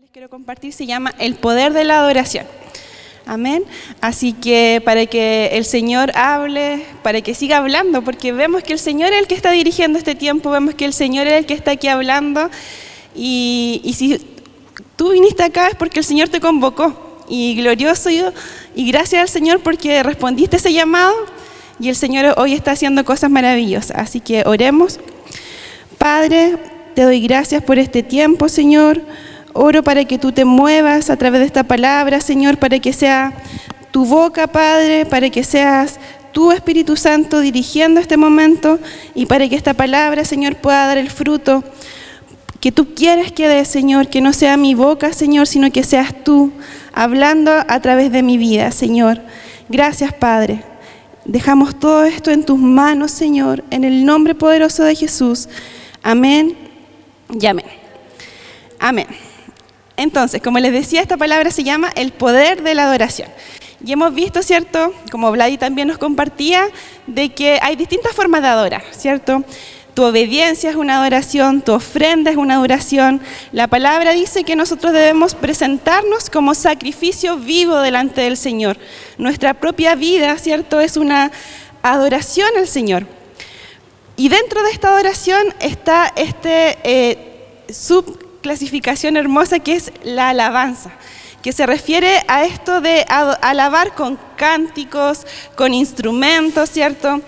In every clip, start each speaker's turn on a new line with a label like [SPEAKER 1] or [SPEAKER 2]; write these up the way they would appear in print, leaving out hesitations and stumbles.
[SPEAKER 1] les quiero compartir se llama El poder de la adoración. Amén. Así que para que el Señor hable, para que siga hablando, porque vemos que el Señor es el que está dirigiendo este tiempo, vemos que el Señor es el que está aquí hablando. Y si tú viniste acá es porque el Señor te convocó. Y glorioso y gracias al Señor porque respondiste ese llamado y el Señor hoy está haciendo cosas maravillosas. Así que oremos. Padre, te doy gracias por este tiempo, Señor. Oro para que tú te muevas a través de esta palabra, Señor, para que sea tu boca, Padre, para que seas tu Espíritu Santo dirigiendo este momento y para que esta palabra, Señor, pueda dar el fruto que tú quieres que dé, Señor, que no sea mi boca, Señor, sino que seas tú hablando a través de mi vida, Señor. Gracias, Padre. Dejamos todo esto en tus manos, Señor, en el nombre poderoso de Jesús. Amén y amén. Amén. Entonces, como les decía, esta palabra se llama el poder de la adoración. Y hemos visto, ¿cierto?, como Vladi también nos compartía, de que hay distintas formas de adorar, ¿cierto? Tu obediencia es una adoración, tu ofrenda es una adoración. La palabra dice que nosotros debemos presentarnos como sacrificio vivo delante del Señor. Nuestra propia vida, ¿cierto?, es una adoración al Señor. Y dentro de esta adoración está subclasificación hermosa que es la alabanza, que se refiere a esto de alabar con cánticos, con instrumentos, ¿cierto?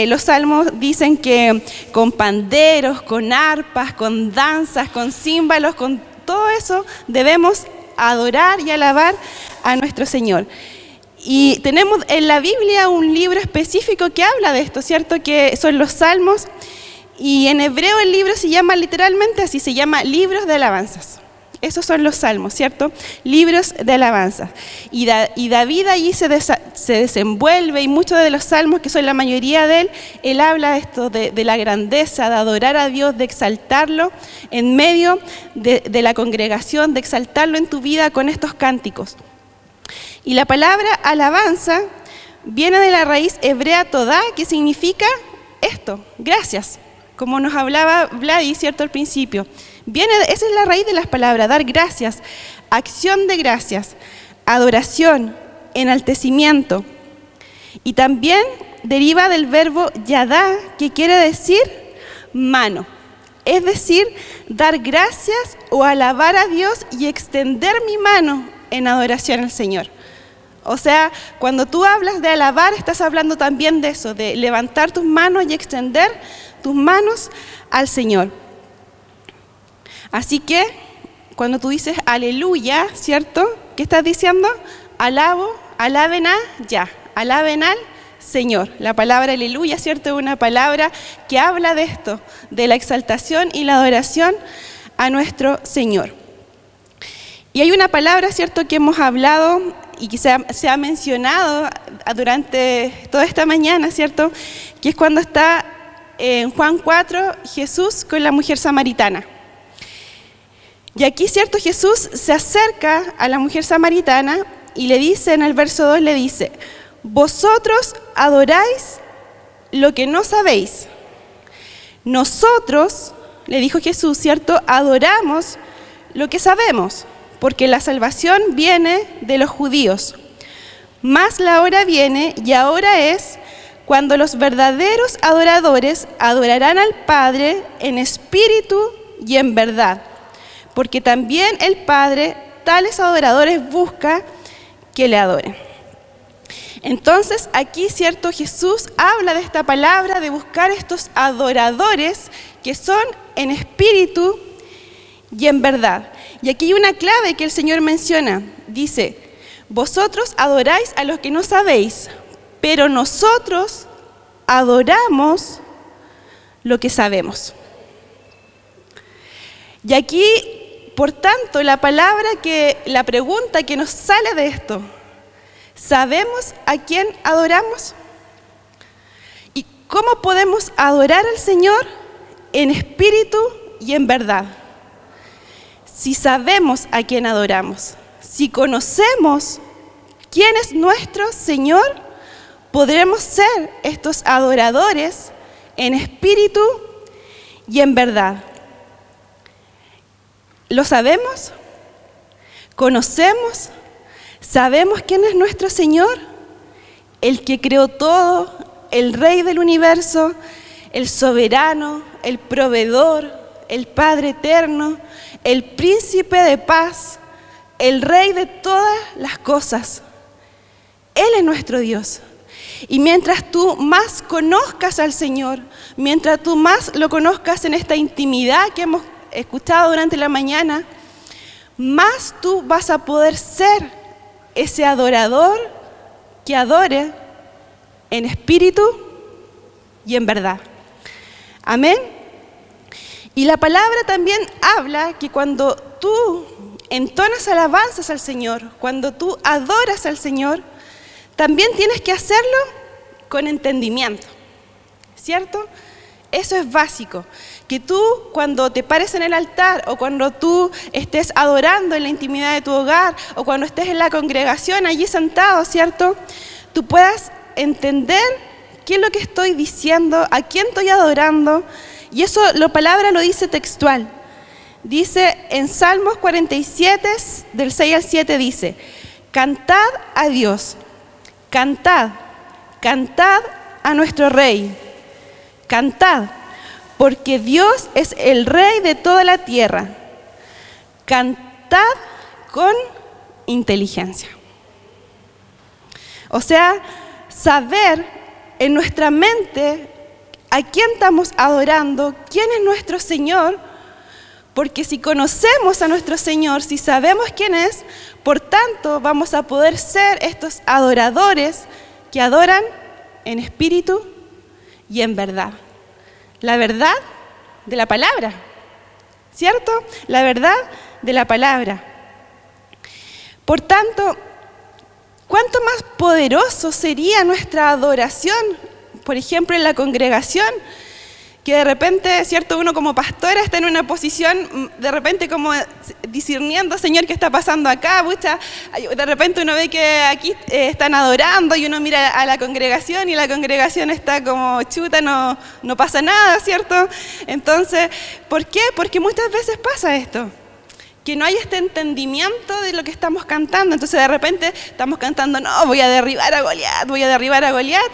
[SPEAKER 1] Los salmos dicen que con panderos, con arpas, con danzas, con címbalos, con todo eso debemos adorar y alabar a nuestro Señor. Y tenemos en la Biblia un libro específico que habla de esto, ¿cierto? Que son los salmos. Y en hebreo el libro se llama literalmente así, se llama libros de alabanzas. Esos son los salmos, ¿cierto? Libros de alabanzas. Y David allí se desenvuelve y muchos de los salmos, que son la mayoría de él habla de esto, de la grandeza, de adorar a Dios, de exaltarlo en medio de la congregación, de exaltarlo en tu vida con estos cánticos. Y la palabra alabanza viene de la raíz hebrea todá, que significa esto, gracias. Como nos hablaba Vladi, ¿cierto?, al principio. Esa es la raíz de las palabras, dar gracias, acción de gracias, adoración, enaltecimiento. Y también deriva del verbo yadá, que quiere decir mano. Es decir, dar gracias o alabar a Dios y extender mi mano en adoración al Señor. O sea, cuando tú hablas de alabar, estás hablando también de eso, de levantar tus manos y extender tus manos al Señor. Así que, cuando tú dices aleluya, ¿cierto? ¿Qué estás diciendo? Alaben al Señor. La palabra aleluya, ¿cierto? Es una palabra que habla de esto, de la exaltación y la adoración a nuestro Señor. Y hay una palabra, ¿cierto?, que hemos hablado y que se ha mencionado durante toda esta mañana, ¿cierto?, que es cuando está en Juan 4, Jesús con la mujer samaritana. Y aquí, ¿cierto?, Jesús se acerca a la mujer samaritana y le dice, en el verso 2, le dice, vosotros adoráis lo que no sabéis. Nosotros, le dijo Jesús, ¿cierto?, adoramos lo que sabemos, porque la salvación viene de los judíos. Mas la hora viene, y ahora es, cuando los verdaderos adoradores adorarán al Padre en espíritu y en verdad, porque también el Padre tales adoradores busca que le adoren. Entonces aquí, ¿cierto?, Jesús habla de esta palabra, de buscar estos adoradores que son en espíritu y en verdad. Y aquí hay una clave que el Señor menciona. Dice, vosotros adoráis a los que no sabéis, pero nosotros adoramos lo que sabemos. Y aquí, por tanto, la pregunta que nos sale de esto, ¿sabemos a quién adoramos? ¿Y cómo podemos adorar al Señor en espíritu y en verdad? Si sabemos a quién adoramos, si conocemos quién es nuestro Señor, podremos ser estos adoradores en espíritu y en verdad. ¿Lo sabemos? ¿Conocemos? ¿Sabemos quién es nuestro Señor? El que creó todo, el Rey del universo, el soberano, el proveedor, el Padre eterno, el príncipe de paz, el Rey de todas las cosas. Él es nuestro Dios. Y mientras tú más conozcas al Señor, mientras tú más lo conozcas en esta intimidad que hemos escuchado durante la mañana, más tú vas a poder ser ese adorador que adore en espíritu y en verdad. Amén. Y la palabra también habla que cuando tú entonas alabanzas al Señor, cuando tú adoras al Señor, también tienes que hacerlo con entendimiento, ¿cierto? Eso es básico, que tú cuando te pares en el altar o cuando tú estés adorando en la intimidad de tu hogar o cuando estés en la congregación allí sentado, ¿cierto? Tú puedas entender qué es lo que estoy diciendo, a quién estoy adorando, y eso la palabra lo dice textual. Dice en Salmos 47, del 6 al 7, dice: cantad a Dios. Cantad, cantad a nuestro Rey, cantad, porque Dios es el Rey de toda la tierra. Cantad con inteligencia. O sea, saber en nuestra mente a quién estamos adorando, quién es nuestro Señor, porque si conocemos a nuestro Señor, si sabemos quién es, por tanto vamos a poder ser estos adoradores que adoran en espíritu y en verdad. La verdad de la palabra, ¿cierto? La verdad de la palabra. Por tanto, ¿cuánto más poderoso sería nuestra adoración, por ejemplo, en la congregación? Que de repente, ¿cierto? Uno como pastora está en una posición, de repente como discerniendo, Señor, ¿qué está pasando acá? Pucha, de repente uno ve que aquí están adorando y uno mira a la congregación y la congregación está como chuta, no pasa nada, ¿cierto? Entonces, ¿por qué? Porque muchas veces pasa esto, que no hay este entendimiento de lo que estamos cantando. Entonces de repente estamos cantando, no, voy a derribar a Goliat,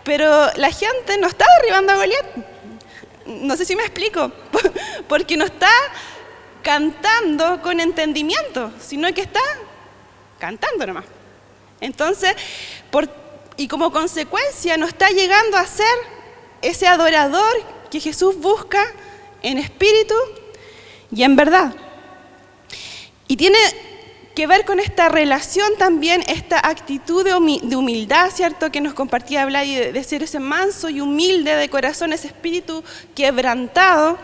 [SPEAKER 1] pero la gente no está derribando a Goliat. No sé si me explico, porque no está cantando con entendimiento, sino que está cantando nomás. Entonces, y como consecuencia no está llegando a ser ese adorador que Jesús busca en espíritu y en verdad. Y tiene que ver con esta relación también, esta actitud de humildad, ¿cierto? Que nos compartía Vladi, de ser ese manso y humilde de corazón, ese espíritu quebrantado.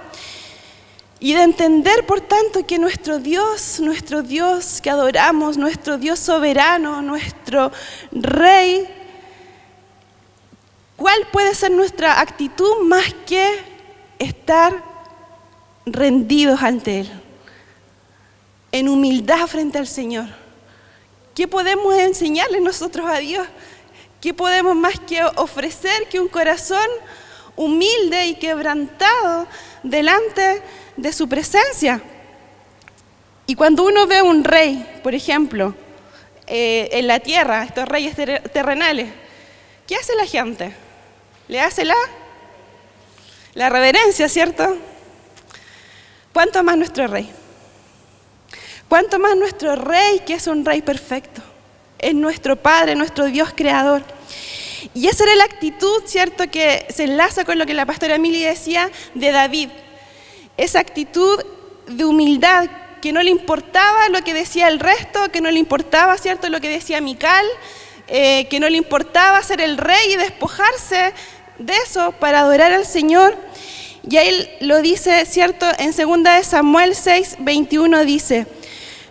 [SPEAKER 1] Y de entender, por tanto, que nuestro Dios que adoramos, nuestro Dios soberano, nuestro Rey, ¿cuál puede ser nuestra actitud más que estar rendidos ante Él? En humildad frente al Señor. ¿Qué podemos enseñarle nosotros a Dios? ¿Qué podemos más que ofrecer que un corazón humilde y quebrantado delante de su presencia? Y cuando uno ve a un rey, por ejemplo, en la tierra, estos reyes terrenales, ¿qué hace la gente? Le hace la reverencia, ¿cierto? ¿Cuánto más nuestro rey? ¿Cuánto más nuestro Rey, que es un Rey perfecto? Es nuestro Padre, nuestro Dios creador. Y esa era la actitud, ¿cierto?, que se enlaza con lo que la pastora Emily decía de David. Esa actitud de humildad, que no le importaba lo que decía el resto, que no le importaba, ¿cierto?, lo que decía Mical, que no le importaba ser el rey y despojarse de eso para adorar al Señor. Y él lo dice, ¿cierto?, en 2 Samuel 6:21 dice: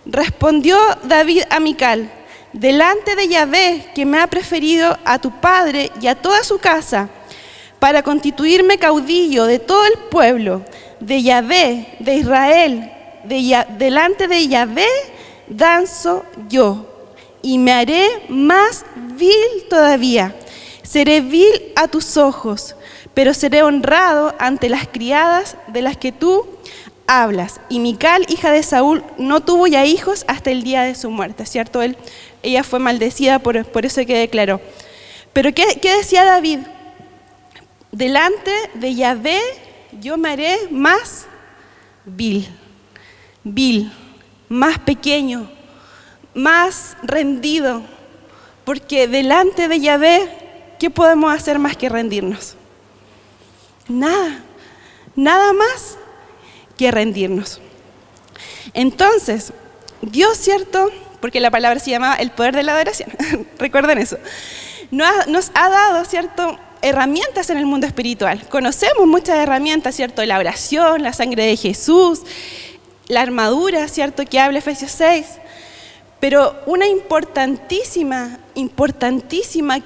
[SPEAKER 1] respondió David a Mical: delante de Yahvé, que me ha preferido a tu padre y a toda su casa, para constituirme caudillo de todo el pueblo, de Yahvé, de Israel, delante de Yahvé danzo yo, y me haré más vil todavía. Seré vil a tus ojos, pero seré honrado ante las criadas de las que tú hablas. Y Mical, hija de Saúl, no tuvo ya hijos hasta el día de su muerte, ¿cierto? Ella fue maldecida por eso que declaró. Pero ¿qué decía David? Delante de Yahvé yo me haré más vil, más pequeño, más rendido, porque delante de Yahvé, ¿qué podemos hacer más que rendirnos? Nada más que rendirnos. Entonces, Dios, ¿cierto? Porque la palabra se llama el poder de la adoración, recuerden eso. Nos ha dado, ¿cierto?, herramientas en el mundo espiritual. Conocemos muchas herramientas, ¿cierto? La oración, la sangre de Jesús, la armadura, ¿cierto?, que habla Efesios 6. Pero una importantísima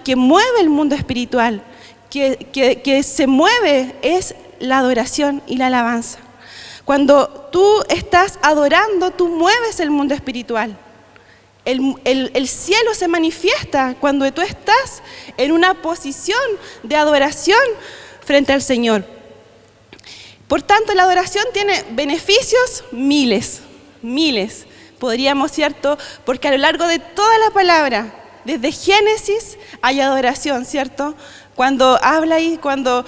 [SPEAKER 1] que mueve el mundo espiritual, que se mueve, es la adoración y la alabanza. Cuando tú estás adorando, tú mueves el mundo espiritual. El cielo se manifiesta cuando tú estás en una posición de adoración frente al Señor. Por tanto, la adoración tiene beneficios miles. Podríamos, ¿cierto? Porque a lo largo de toda la palabra, desde Génesis hay adoración, ¿cierto? Cuando habla ahí, cuando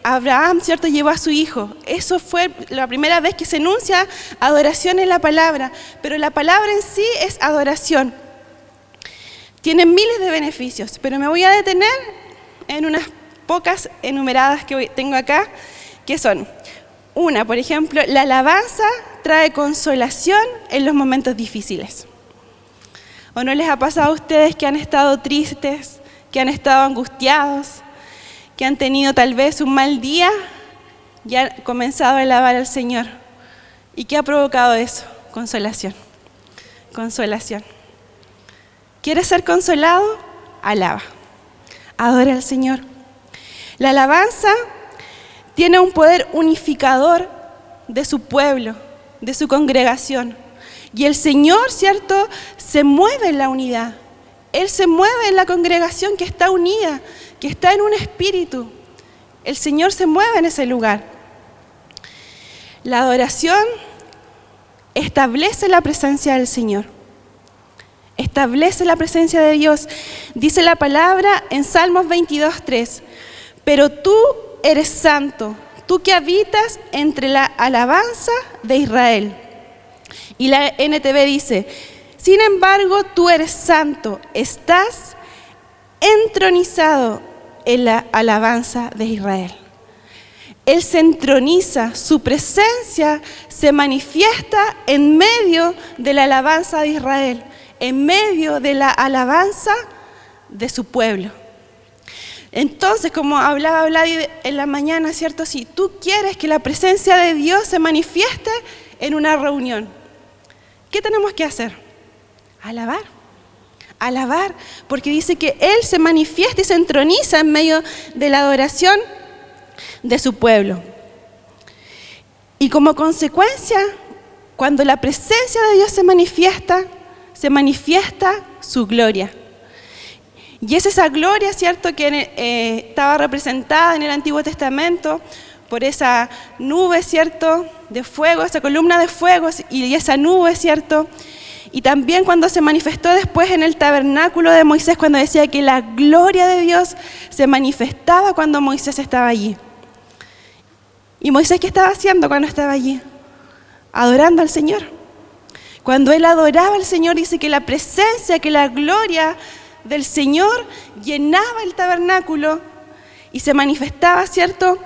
[SPEAKER 1] Abraham, ¿cierto?, llevó a su hijo. Eso fue la primera vez que se enuncia adoración en la palabra, pero la palabra en sí es adoración. Tiene miles de beneficios, pero me voy a detener en unas pocas enumeradas que tengo acá, que son: una, por ejemplo, la alabanza trae consolación en los momentos difíciles. ¿O no les ha pasado a ustedes que han estado tristes, que han estado angustiados, que han tenido tal vez un mal día y han comenzado a alabar al Señor? ¿Y qué ha provocado eso? Consolación. ¿Quieres ser consolado? Alaba. Adora al Señor. La alabanza tiene un poder unificador de su pueblo, de su congregación. Y el Señor, ¿cierto?, se mueve en la unidad. Él se mueve en la congregación que está unida, que está en un espíritu. El Señor se mueve en ese lugar. La adoración establece la presencia del Señor. Establece la presencia de Dios. Dice la palabra en Salmos 22:3: pero tú eres santo, tú que habitas entre la alabanza de Israel. Y la NTV dice: sin embargo, tú eres santo, estás entronizado en la alabanza de Israel. Él se entroniza, su presencia se manifiesta en medio de la alabanza de Israel, en medio de la alabanza de su pueblo. Entonces, como hablaba Vladi en la mañana, ¿cierto? Si tú quieres que la presencia de Dios se manifieste en una reunión, ¿qué tenemos que hacer? Alabar, porque dice que Él se manifiesta y se entroniza en medio de la adoración de su pueblo. Y como consecuencia, cuando la presencia de Dios se manifiesta su gloria. Y es esa gloria, ¿cierto?, que estaba representada en el Antiguo Testamento por esa nube, ¿cierto?, de fuego, esa columna de fuego y esa nube, ¿cierto?, y también cuando se manifestó después en el tabernáculo de Moisés, cuando decía que la gloria de Dios se manifestaba cuando Moisés estaba allí. ¿Y Moisés qué estaba haciendo cuando estaba allí? Adorando al Señor. Cuando él adoraba al Señor, dice que la presencia, que la gloria del Señor llenaba el tabernáculo y se manifestaba, ¿cierto?,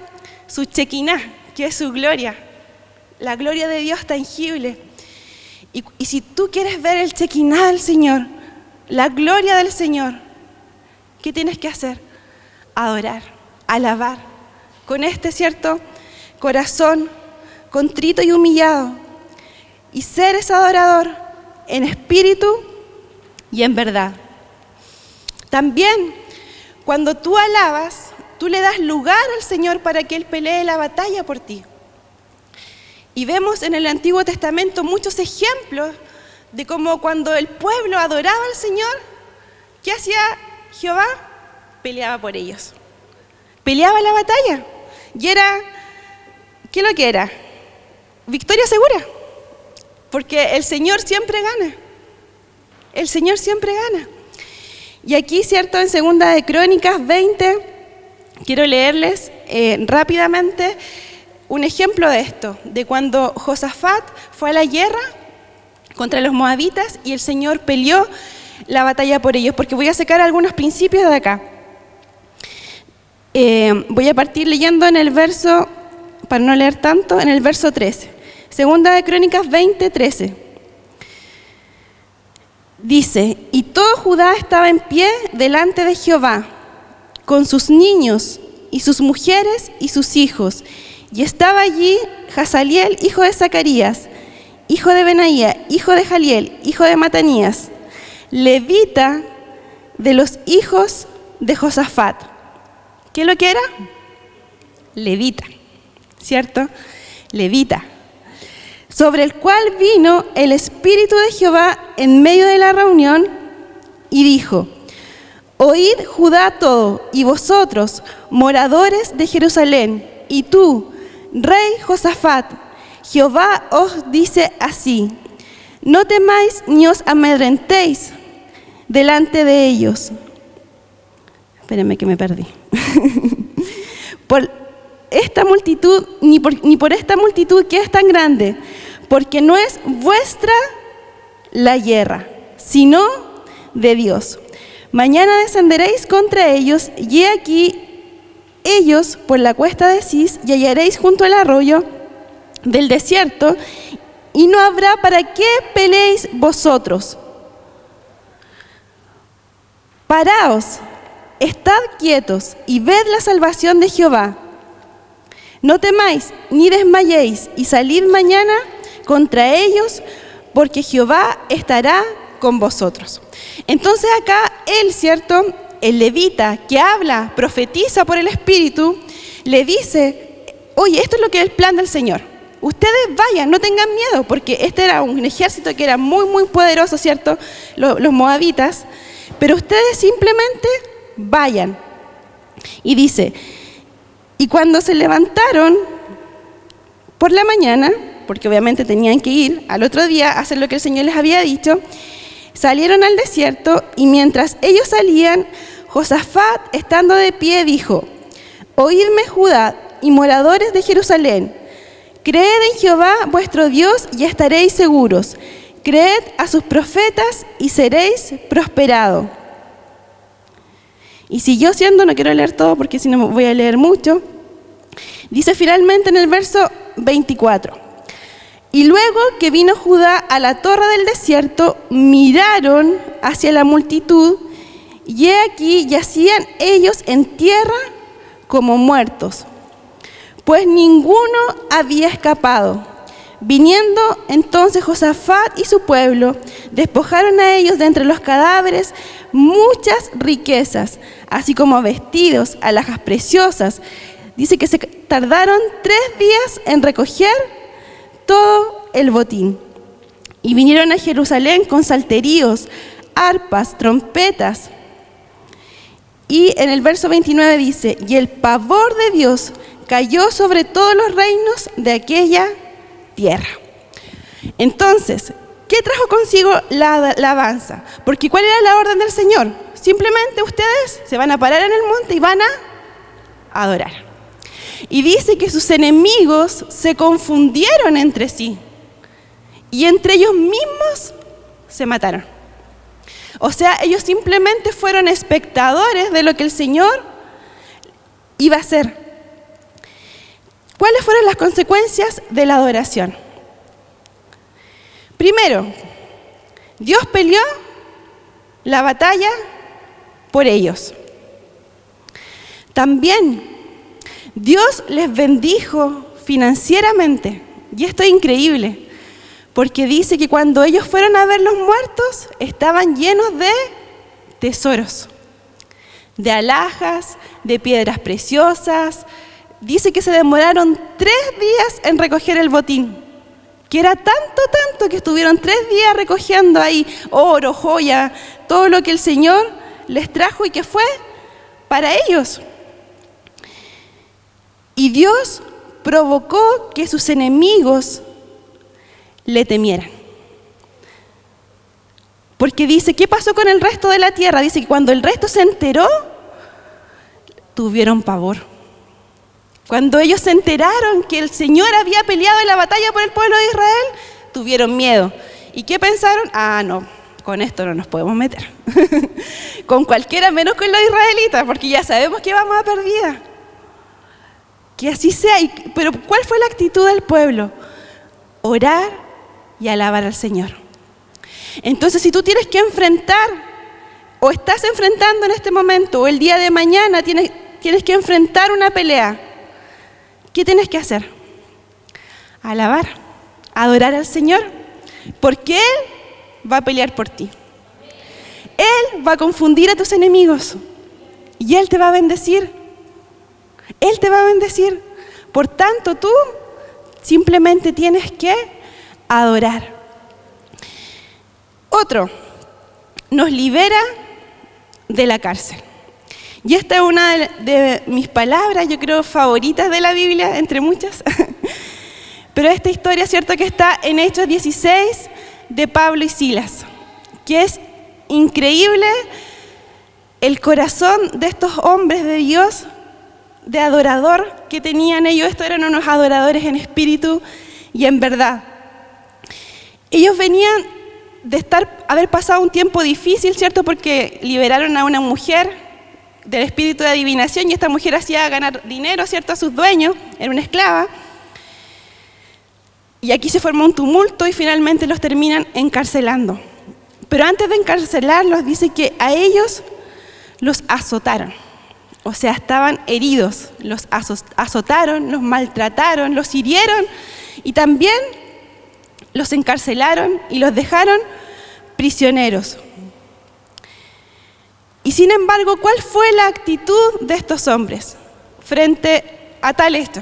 [SPEAKER 1] su Shekinah, que es su gloria, la gloria de Dios tangible. Y si tú quieres ver el Shekinah del Señor, la gloria del Señor, ¿qué tienes que hacer? Adorar, alabar, con este, ¿cierto?, corazón contrito y humillado, y ser ese adorador en espíritu y en verdad. También, cuando tú alabas, tú le das lugar al Señor para que Él pelee la batalla por ti. Y vemos en el Antiguo Testamento muchos ejemplos de cómo cuando el pueblo adoraba al Señor, ¿qué hacía Jehová? Peleaba por ellos. Peleaba la batalla. Y era, ¿qué es lo que era? victoria segura, porque el Señor siempre gana. El Señor siempre gana. Y aquí, ¿cierto? En 2 de Crónicas 20, quiero leerles rápidamente un ejemplo de esto, de cuando Josafat fue a la guerra contra los moabitas y el Señor peleó la batalla por ellos, porque voy a sacar algunos principios de acá. Voy a partir leyendo en el verso, para no leer tanto, en el verso 13. 2 de Crónicas 20, 13. Dice, y todo Judá estaba en pie delante de Jehová, con sus niños y sus mujeres y sus hijos. Y estaba allí Hasaliel, hijo de Zacarías, hijo de Benaía, hijo de Jaliel, hijo de Matanías, levita de los hijos de Josafat. ¿Qué es lo que era? Levita, ¿cierto? Levita. Sobre el cual vino el Espíritu de Jehová en medio de la reunión y dijo, oíd Judá todo, y vosotros, moradores de Jerusalén, y tú, rey Josafat, Jehová os dice así, no temáis ni os amedrentéis delante de ellos. Espérenme que me perdí. Por esta multitud, ni por esta multitud que es tan grande, porque no es vuestra la guerra, sino de Dios. Mañana descenderéis contra ellos, y he aquí ellos por la cuesta de Cis, y hallaréis junto al arroyo del desierto, y no habrá para qué peleéis vosotros. Paraos, estad quietos, y ved la salvación de Jehová. No temáis, ni desmayéis, y salid mañana contra ellos, porque Jehová estará con vosotros. Entonces acá él, ¿cierto?, el levita que habla, profetiza por el Espíritu, le dice, oye, esto es lo que es el plan del Señor. Ustedes vayan, no tengan miedo, porque este era un ejército que era muy, muy poderoso, ¿cierto?, los moabitas, pero ustedes simplemente vayan. Y dice, y cuando se levantaron por la mañana, porque obviamente tenían que ir al otro día a hacer lo que el Señor les había dicho, salieron al desierto, y mientras ellos salían, Josafat, estando de pie, dijo, oídme Judá y moradores de Jerusalén, creed en Jehová vuestro Dios y estaréis seguros, creed a sus profetas y seréis prosperados. Y siguió siendo, no quiero leer todo porque si no voy a leer mucho, dice finalmente en el verso 24, y luego que vino Judá a la torre del desierto, miraron hacia la multitud, y he aquí yacían ellos en tierra como muertos, pues ninguno había escapado. Viniendo entonces Josafat y su pueblo, despojaron a ellos de entre los cadáveres muchas riquezas, así como vestidos, alhajas preciosas. Dice que se tardaron 3 días en recoger todo el botín. Y vinieron a Jerusalén con salterios, arpas, trompetas. Y en el verso 29 dice, y el pavor de Dios cayó sobre todos los reinos de aquella tierra. Entonces, ¿qué trajo consigo la alabanza? Porque ¿cuál era la orden del Señor? Simplemente ustedes se van a parar en el monte y van a adorar. Y dice que sus enemigos se confundieron entre sí y entre ellos mismos se mataron. O sea, ellos simplemente fueron espectadores de lo que el Señor iba a hacer. ¿Cuáles fueron las consecuencias de la adoración? Primero, Dios peleó la batalla por ellos. También Dios les bendijo financieramente. Y esto es increíble, porque dice que cuando ellos fueron a ver los muertos, estaban llenos de tesoros, de alhajas, de piedras preciosas. Dice que se demoraron 3 días en recoger el botín, que era tanto que estuvieron 3 días recogiendo ahí oro, joya, todo lo que el Señor les trajo y que fue para ellos. Y Dios provocó que sus enemigos le temieran. Porque dice, ¿qué pasó con el resto de la tierra? Dice que cuando el resto se enteró, tuvieron pavor. Cuando ellos se enteraron que el Señor había peleado en la batalla por el pueblo de Israel, tuvieron miedo. ¿Y qué pensaron? No, con esto no nos podemos meter. Con cualquiera menos con los israelitas, porque ya sabemos que vamos a perdida. Que así sea. Pero ¿cuál fue la actitud del pueblo? Orar y alabar al Señor. Entonces, si tú tienes que enfrentar, o estás enfrentando en este momento, o el día de mañana tienes que enfrentar una pelea, ¿qué tienes que hacer? Alabar, adorar al Señor, porque Él va a pelear por ti. Él va a confundir a tus enemigos y Él te va a bendecir. Él te va a bendecir. Por tanto, tú simplemente tienes que adorar. Otro, nos libera de la cárcel. Y esta es una de mis palabras, yo creo, favoritas de la Biblia, entre muchas. Pero esta historia, cierto, que está en Hechos 16 de Pablo y Silas, que es increíble el corazón de estos hombres de Dios, de adorador que tenían ellos. Estos eran unos adoradores en espíritu y en verdad. Ellos venían de haber pasado un tiempo difícil, ¿cierto? Porque liberaron a una mujer del espíritu de adivinación y esta mujer hacía ganar dinero, ¿cierto?, a sus dueños, era una esclava. Y aquí se formó un tumulto y finalmente los terminan encarcelando. Pero antes de encarcelarlos, dice que a ellos los azotaron. O sea, estaban heridos, los azotaron, los maltrataron, los hirieron y también los encarcelaron y los dejaron prisioneros. Y sin embargo, ¿cuál fue la actitud de estos hombres frente a tal hecho?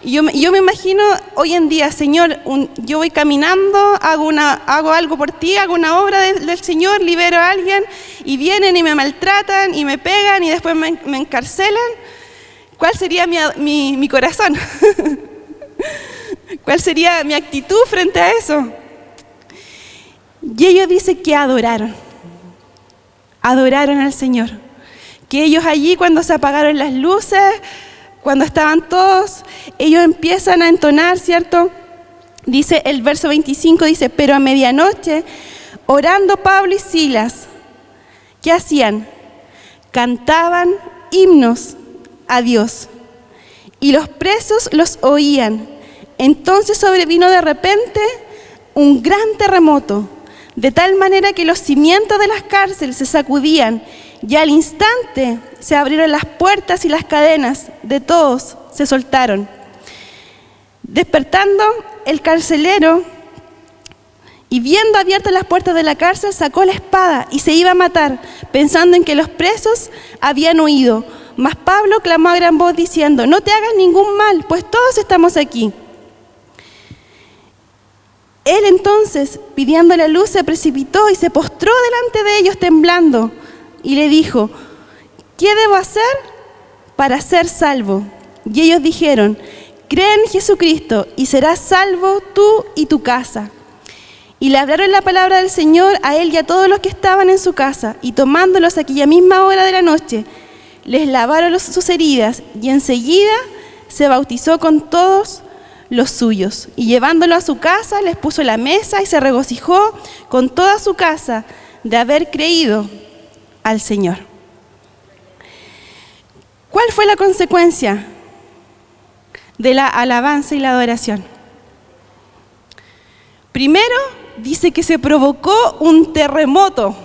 [SPEAKER 1] Y yo me imagino hoy en día, Señor, yo voy caminando, hago algo por ti, hago una obra del Señor, libero a alguien y vienen y me maltratan y me pegan y después me encarcelan. ¿Cuál sería mi corazón? ¿Cuál sería mi actitud frente a eso? Y ellos dicen que adoraron al Señor. Que ellos allí, cuando se apagaron las luces, cuando estaban todos, ellos empiezan a entonar, ¿cierto? Dice el verso 25, dice, pero a medianoche, orando Pablo y Silas, ¿qué hacían? Cantaban himnos a Dios y los presos los oían. Entonces sobrevino de repente un gran terremoto, de tal manera que los cimientos de las cárceles se sacudían y al instante se abrieron las puertas y las cadenas de todos se soltaron. Despertando el carcelero y viendo abiertas las puertas de la cárcel, sacó la espada y se iba a matar, pensando en que los presos habían huido. Mas Pablo clamó a gran voz diciendo, no te hagas ningún mal, pues todos estamos aquí. Él entonces, pidiendo la luz, se precipitó y se postró delante de ellos temblando y le dijo, ¿qué debo hacer para ser salvo? Y ellos dijeron, cree en Jesucristo y serás salvo tú y tu casa. Y le hablaron la palabra del Señor a él y a todos los que estaban en su casa, y tomándolos a aquella misma hora de la noche, les lavaron sus heridas y enseguida se bautizó con todos los suyos. Y llevándolo a su casa, les puso la mesa y se regocijó con toda su casa de haber creído al Señor. ¿Cuál fue la consecuencia de la alabanza y la adoración? Primero, dice que se provocó un terremoto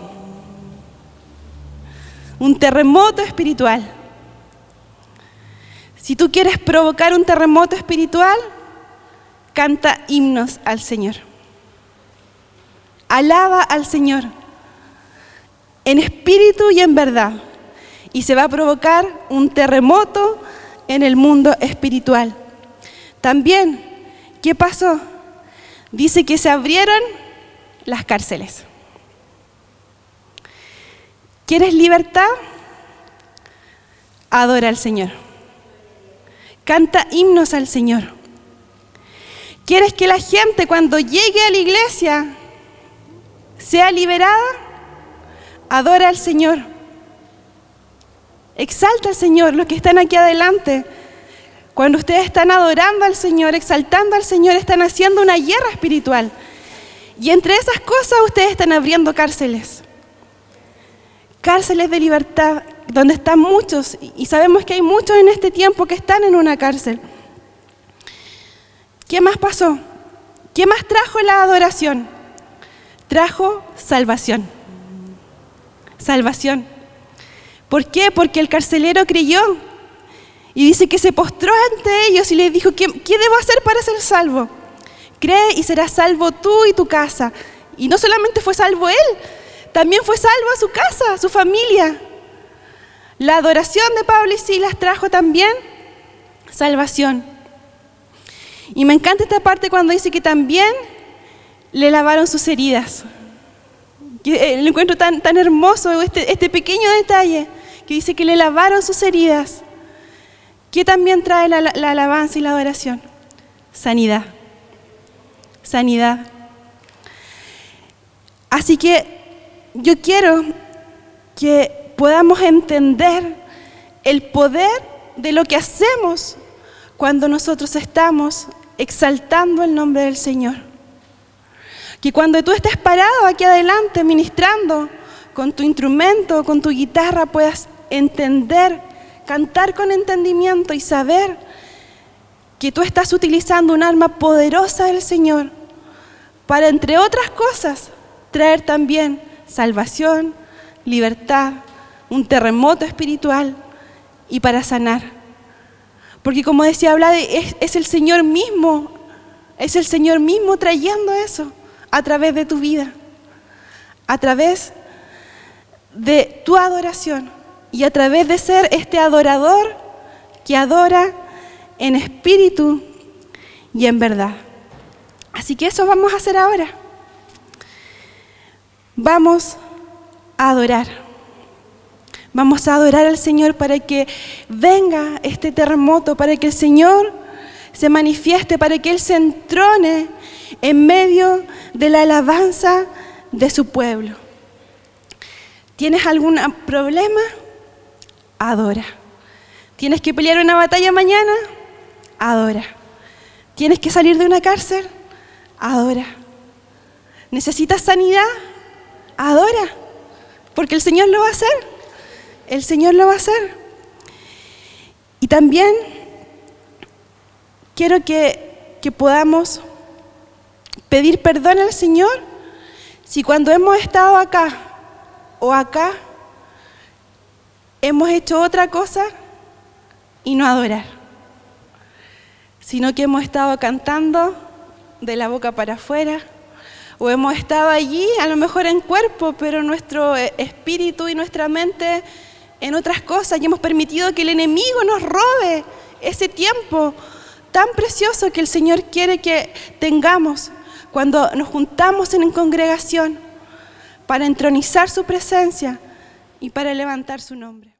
[SPEAKER 1] espiritual. Si tú quieres provocar un terremoto espiritual, canta himnos al Señor. Alaba al Señor en espíritu y en verdad. Y se va a provocar un terremoto en el mundo espiritual. También, ¿qué pasó? Dice que se abrieron las cárceles. ¿Quieres libertad? Adora al Señor. Canta himnos al Señor. ¿Quieres que la gente cuando llegue a la iglesia sea liberada? Adora al Señor. Exalta al Señor, los que están aquí adelante. Cuando ustedes están adorando al Señor, exaltando al Señor, están haciendo una guerra espiritual. Y entre esas cosas ustedes están abriendo cárceles. Cárceles de libertad, donde están muchos, y sabemos que hay muchos en este tiempo que están en una cárcel. ¿Qué más pasó? ¿Qué más trajo la adoración? Trajo salvación. Salvación. ¿Por qué? Porque el carcelero creyó y dice que se postró ante ellos y les dijo, ¿qué debo hacer para ser salvo? Cree y serás salvo tú y tu casa. Y no solamente fue salvo él, también fue salvo a su casa, a su familia. La adoración de Pablo y Silas trajo también salvación. Y me encanta esta parte cuando dice que también le lavaron sus heridas. Lo encuentro tan hermoso, este pequeño detalle, que dice que le lavaron sus heridas. ¿Qué también trae la alabanza y la adoración? Sanidad. Sanidad. Así que yo quiero que podamos entender el poder de lo que hacemos cuando nosotros estamos exaltando el nombre del Señor. Que cuando tú estés parado aquí adelante ministrando con tu instrumento, con tu guitarra, puedas entender, cantar con entendimiento y saber que tú estás utilizando un arma poderosa del Señor para, entre otras cosas, traer también salvación, libertad, un terremoto espiritual y para sanar. Porque como decía Vlade, es el Señor mismo trayendo eso a través de tu vida, a través de tu adoración y a través de ser este adorador que adora en espíritu y en verdad. Así que eso vamos a hacer ahora. Vamos a adorar. Vamos a adorar al Señor para que venga este terremoto, para que el Señor se manifieste, para que Él se entrone en medio de la alabanza de su pueblo. ¿Tienes algún problema? Adora. ¿Tienes que pelear una batalla mañana? Adora. ¿Tienes que salir de una cárcel? Adora. ¿Necesitas sanidad? Adora. Porque el Señor lo va a hacer. El Señor lo va a hacer. Y también quiero que podamos pedir perdón al Señor si cuando hemos estado acá o acá hemos hecho otra cosa y no adorar, sino que hemos estado cantando de la boca para afuera, o hemos estado allí a lo mejor en cuerpo, pero nuestro espíritu y nuestra mente en otras cosas, y hemos permitido que el enemigo nos robe ese tiempo tan precioso que el Señor quiere que tengamos cuando nos juntamos en congregación para entronizar su presencia y para levantar su nombre.